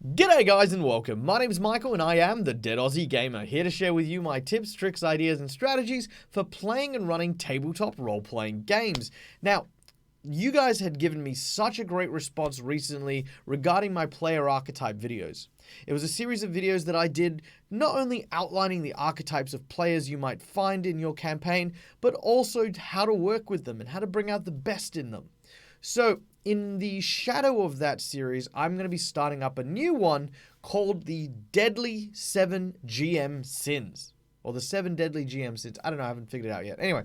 G'day guys and welcome. My name is Michael and I am the DeadAussieGamer, here to share with you my tips, tricks, ideas and strategies for playing and running tabletop role-playing games. Now, you guys had given me such a great response recently regarding my player archetype videos. It was a series of videos that I did not only outlining the archetypes of players you might find in your campaign, but also how to work with them and how to bring out the best in them. So, in the shadow of that series, I'm going to be starting up a new one called the Deadly 7 GM Sins. Or the 7 Deadly GM Sins. I don't know, I haven't figured it out yet. Anyway,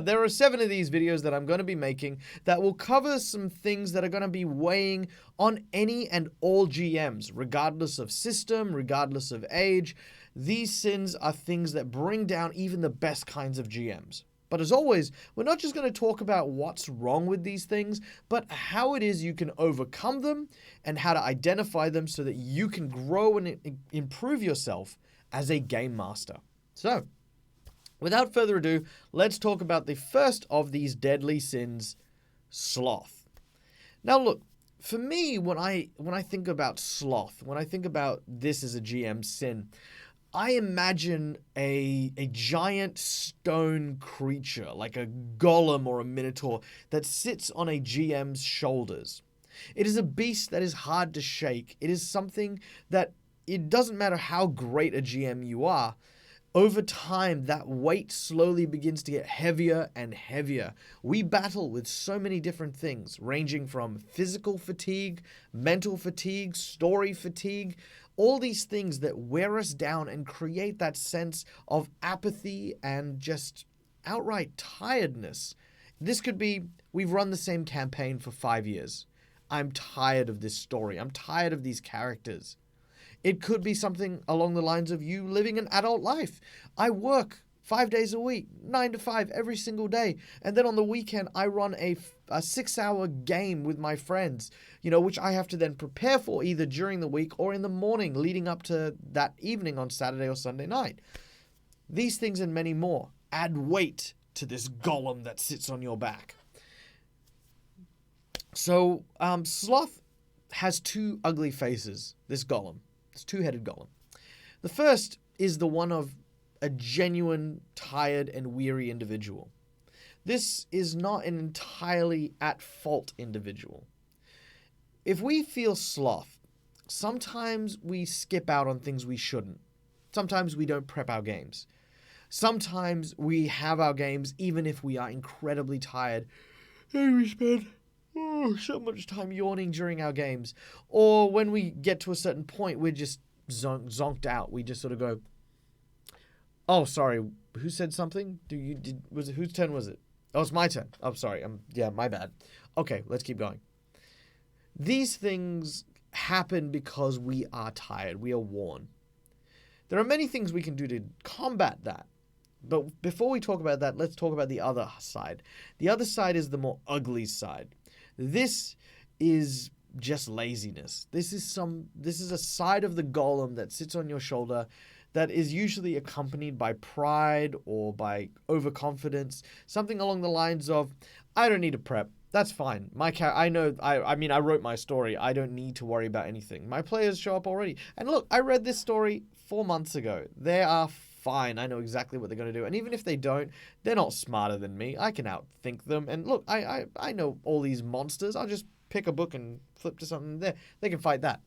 there are 7 of these videos that I'm going to be making that will cover some things that are going to be weighing on any and all GMs, regardless of system, regardless of age. These sins are things that bring down even the best kinds of GMs. But as always, we're not just going to talk about what's wrong with these things, but how it is you can overcome them and how to identify them so that you can grow and improve yourself as a game master. So, without further ado, let's talk about the first of these deadly sins, sloth. Now look, for me, when I think about sloth, when I think about this as a GM sin, I imagine a giant stone creature, like a golem or a minotaur, that sits on a GM's shoulders. It is a beast that is hard to shake. It is something that it doesn't matter how great a GM you are, over time, that weight slowly begins to get heavier and heavier. We battle with so many different things, ranging from physical fatigue, mental fatigue, story fatigue, all these things that wear us down and create that sense of apathy and just outright tiredness. This could be, we've run the same campaign for 5 years. I'm tired of this story. I'm tired of these characters. It could be something along the lines of you living an adult life. I work 5 days a week, 9 to 5 every single day. And then on the weekend, I run a 6-hour game with my friends, which I have to then prepare for either during the week or in the morning leading up to that evening on Saturday or Sunday night. These things and many more add weight to this golem that sits on your back. So, Sloth has 2 ugly faces, this golem. This two-headed golem. The first is the one of a genuine, tired and weary individual. This is not an entirely at-fault individual. If we feel sloth, sometimes we skip out on things we shouldn't. Sometimes we don't prep our games. Sometimes we have our games even if we are incredibly tired and we spend so much time yawning during our games. Or when we get to a certain point, we're just zonked out. We just sort of go, oh, sorry, who said something? Whose turn was it? Oh, it's my turn. Oh, sorry. Yeah, my bad. Okay, let's keep going. These things happen because we are tired. We are worn. There are many things we can do to combat that. But before we talk about that, let's talk about the other side. The other side is the more ugly side. This is just laziness. This is a side of the golem that sits on your shoulder that is usually accompanied by pride or by overconfidence. Something along the lines of, I don't need to prep. That's fine. I wrote my story. I don't need to worry about anything. My players show up already. And look, I read this story 4 months ago. They are fine. I know exactly what they're going to do. And even if they don't, they're not smarter than me. I can outthink them. And look, I know all these monsters. I'll just pick a book and flip to something there. They can fight that.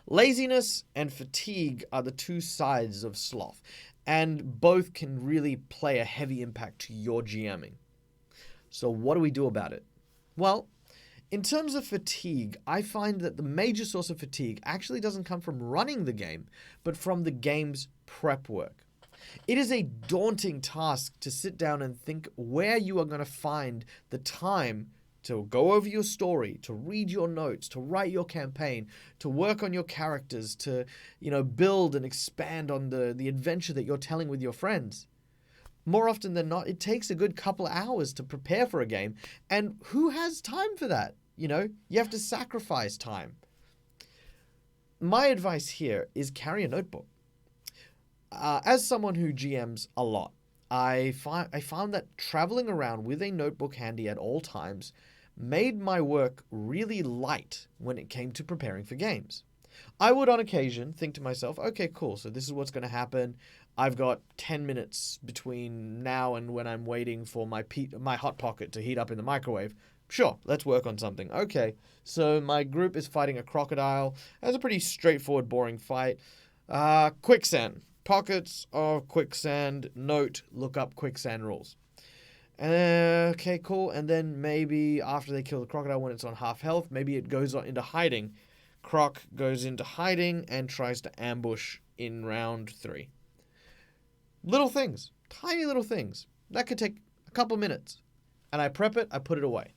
Laziness and fatigue are the 2 sides of sloth. And both can really play a heavy impact to your GMing. So what do we do about it? Well, in terms of fatigue, I find that the major source of fatigue actually doesn't come from running the game, but from the game's prep work. It is a daunting task to sit down and think where you are going to find the time to go over your story, to read your notes, to write your campaign, to work on your characters, to, build and expand on the adventure that you're telling with your friends. More often than not, it takes a good couple of hours to prepare for a game. And who has time for that? You have to sacrifice time. My advice here is carry a notebook. As someone who GMs a lot, I found that traveling around with a notebook handy at all times made my work really light when it came to preparing for games. I would on occasion think to myself, okay, cool, so this is what's going to happen. I've got 10 minutes between now and when I'm waiting for my Hot Pocket to heat up in the microwave. Sure, let's work on something. Okay, so my group is fighting a crocodile. That's a pretty straightforward, boring fight. Quicksand. Pockets of quicksand. Note, look up quicksand rules. Okay, cool. And then maybe after they kill the crocodile when it's on half health, maybe it goes into hiding. Croc goes into hiding and tries to ambush in round 3. Little things. Tiny little things. That could take a couple minutes. And I prep it, I put it away.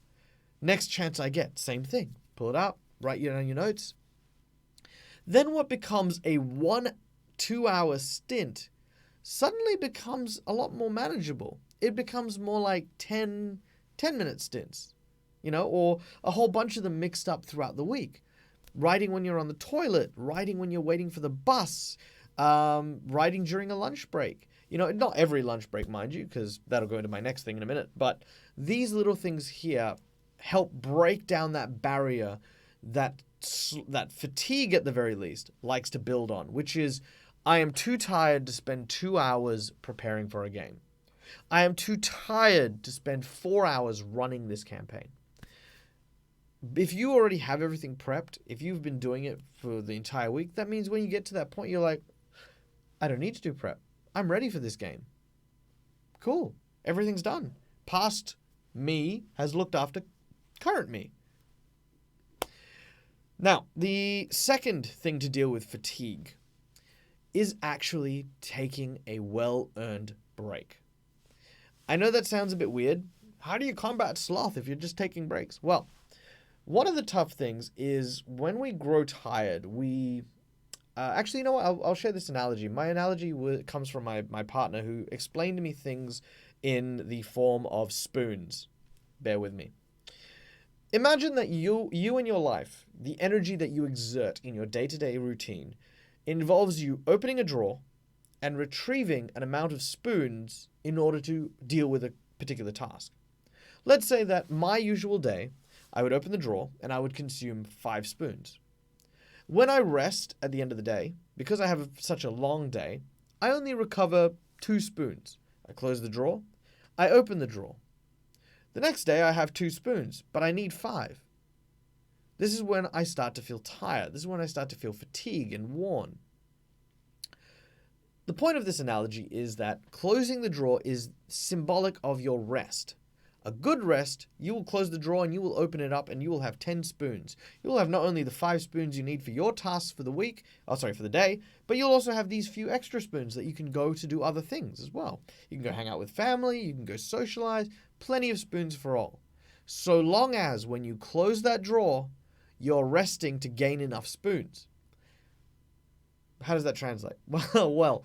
Next chance I get, same thing. Pull it out, write it down your notes. Then what becomes a 1-2 hour stint suddenly becomes a lot more manageable. It becomes more like 10-minute stints, or a whole bunch of them mixed up throughout the week. Writing when you're on the toilet, writing when you're waiting for the bus, writing during a lunch break. Not every lunch break, mind you, because that'll go into my next thing in a minute. But these little things here help break down that barrier that fatigue, at the very least, likes to build on, which is, I am too tired to spend 2 hours preparing for a game. I am too tired to spend 4 hours running this campaign. If you already have everything prepped, if you've been doing it for the entire week, that means when you get to that point, you're like, I don't need to do prep. I'm ready for this game. Cool. Everything's done. Past me has looked after current me. Now, the second thing to deal with fatigue is actually taking a well-earned break. I know that sounds a bit weird. How do you combat sloth if you're just taking breaks? Well, one of the tough things is when we grow tired, we... actually, you know what? I'll share this analogy. My analogy comes from my partner, who explained to me things in the form of spoons. Bear with me. Imagine that you in your life, the energy that you exert in your day-to-day routine, involves you opening a drawer and retrieving an amount of spoons in order to deal with a particular task. Let's say that my usual day, I would open the drawer and I would consume 5 spoons. When I rest at the end of the day, because I have such a long day, I only recover 2 spoons. I close the drawer, I open the drawer. The next day I have 2 spoons, but I need 5. This is when I start to feel tired. This is when I start to feel fatigued and worn. The point of this analogy is that closing the drawer is symbolic of your rest. A good rest, you will close the drawer and you will open it up and you will have 10 spoons. You will have not only the 5 spoons you need for your tasks for the week, for the day, but you'll also have these few extra spoons that you can go to do other things as well. You can go hang out with family, you can go socialize, plenty of spoons for all. So long as when you close that drawer, you're resting to gain enough spoons. How does that translate? Well,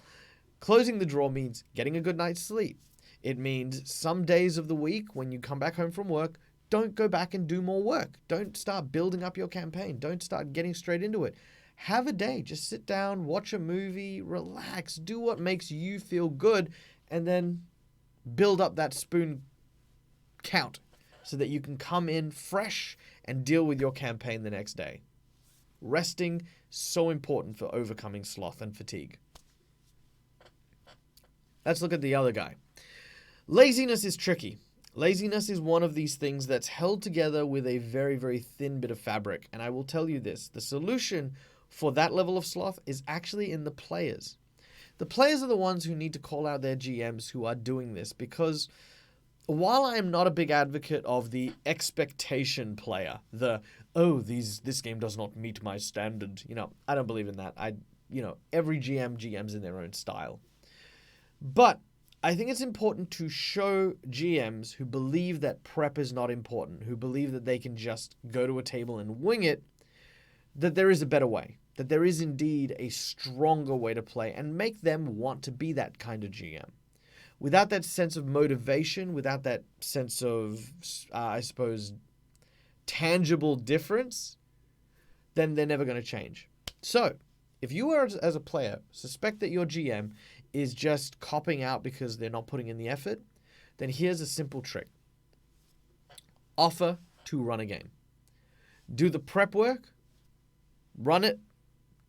closing the drawer means getting a good night's sleep. It means some days of the week when you come back home from work, don't go back and do more work. Don't start building up your campaign. Don't start getting straight into it. Have a day. Just sit down, watch a movie, relax, do what makes you feel good, and then build up that spoon count so that you can come in fresh and deal with your campaign the next day. Resting, so important for overcoming sloth and fatigue. Let's look at the other guy. Laziness is tricky. Laziness is one of these things that's held together with a very, very thin bit of fabric. And I will tell you this, the solution for that level of sloth is actually in the players. The players are the ones who need to call out their GMs who are doing this, because while I am not a big advocate of the expectation player, this game does not meet my standard, I don't believe in that. Every GM's in their own style. But I think it's important to show GMs who believe that prep is not important, who believe that they can just go to a table and wing it, that there is a better way, that there is indeed a stronger way to play, and make them want to be that kind of GM. Without that sense of motivation, without that sense of, tangible difference, then they're never going to change. So, if you are, as a player, suspect that your GM is just copping out because they're not putting in the effort, then here's a simple trick. Offer to run a game. Do the prep work, run it,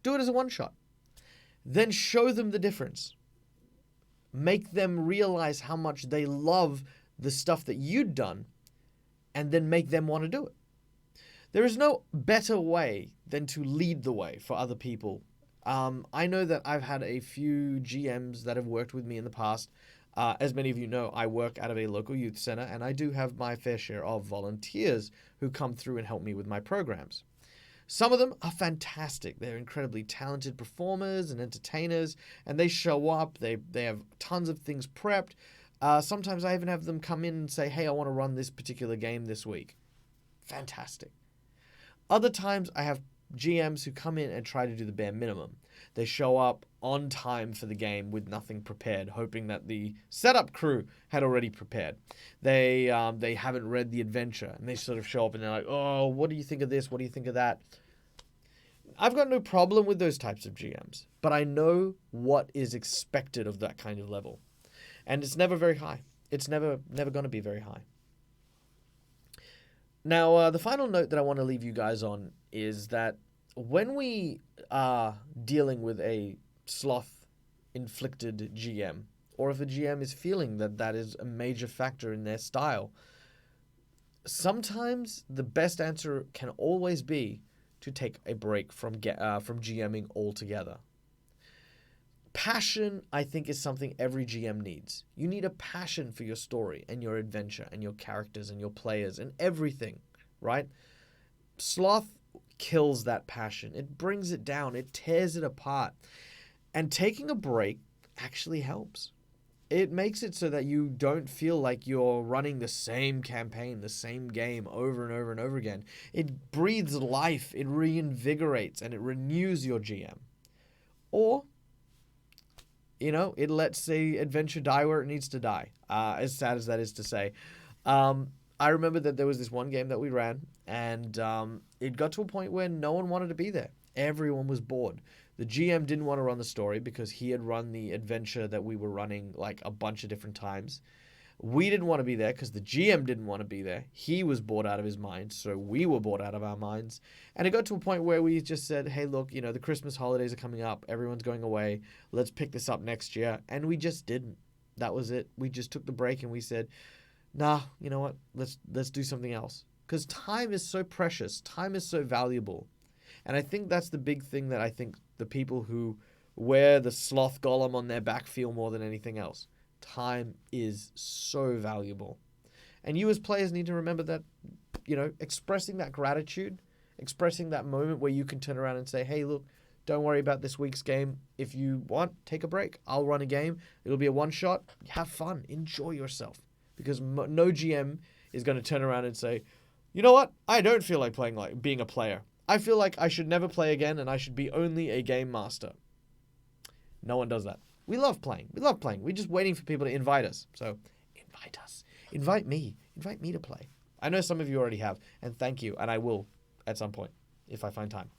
do it as a one-shot. Then show them the difference. Make them realize how much they love the stuff that you'd done, and then make them want to do it. There is no better way than to lead the way for other people. I know that I've had a few GMs that have worked with me in the past. As many of you know, I work out of a local youth center, and I do have my fair share of volunteers who come through and help me with my programs. Some of them are fantastic. They're incredibly talented performers and entertainers, and they show up. They have tons of things prepped. Sometimes I even have them come in and say, hey, I want to run this particular game this week. Fantastic. Other times I have GMs who come in and try to do the bare minimum. They show up on time for the game with nothing prepared, hoping that the setup crew had already prepared. They haven't read the adventure, and they sort of show up and they're like, oh, what do you think of this? What do you think of that? I've got no problem with those types of GMs, but I know what is expected of that kind of level. And it's never very high. It's never going to be very high. Now, the final note that I want to leave you guys on is that when we are dealing with a sloth-inflicted GM, or if a GM is feeling that that is a major factor in their style, sometimes the best answer can always be to take a break from GMing altogether. Passion, I think, is something every GM needs. You need a passion for your story and your adventure and your characters and your players and everything, right? Sloth kills that passion. It brings it down. It tears it apart. And taking a break actually helps. It makes it so that you don't feel like you're running the same campaign, the same game over and over and over again. It breathes life, it reinvigorates, and it renews your GM. Or, you know, it lets the adventure die where it needs to die, as sad as that is to say. I remember that there was this one game that we ran, and it got to a point where no one wanted to be there. Everyone was bored. The GM didn't want to run the story because he had run the adventure that we were running like a bunch of different times. We didn't want to be there because the GM didn't want to be there. He was bored out of his mind, so we were bored out of our minds. And it got to a point where we just said, hey, look, you know, the Christmas holidays are coming up. Everyone's going away. Let's pick this up next year. And we just didn't. That was it. We just took the break and we said, nah, you know what? Let's do something else. Because time is so precious. Time is so valuable. And I think that's the big thing that I think the people who wear the sloth golem on their back feel more than anything else. Time is so valuable. And you as players need to remember that, you know, expressing that gratitude, expressing that moment where you can turn around and say, hey, look, don't worry about this week's game. If you want, take a break. I'll run a game. It'll be a one-shot. Have fun. Enjoy yourself. Because no GM is going to turn around and say, you know what? I don't feel like being a player. I feel like I should never play again and I should be only a game master. No one does that. We love playing. We love playing. We're just waiting for people to invite us. So invite us. Invite me. Invite me to play. I know some of you already have, and thank you. And I will at some point if I find time.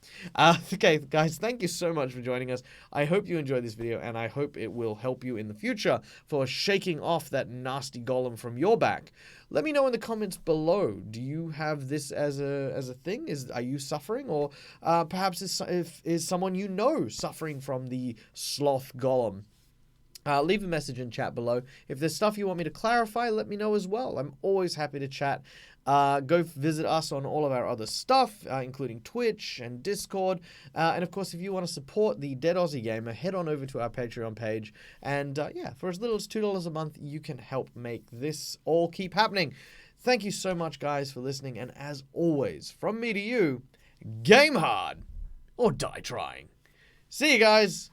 Okay, guys, thank you so much for joining us. I hope you enjoyed this video, and I hope it will help you in the future for shaking off that nasty golem from your back. Let me know in the comments below. Do you have this as a thing? Are you suffering, or perhaps is someone you know suffering from the sloth golem? Leave a message in chat below. If there's stuff you want me to clarify, let me know as well. I'm always happy to chat. Go visit us on all of our other stuff, including Twitch and Discord. And of course, if you want to support the DeadAussieGamer, head on over to our Patreon page. And yeah, for as little as $2 a month, you can help make this all keep happening. Thank you so much, guys, for listening. And as always, from me to you, game hard or die trying. See you guys.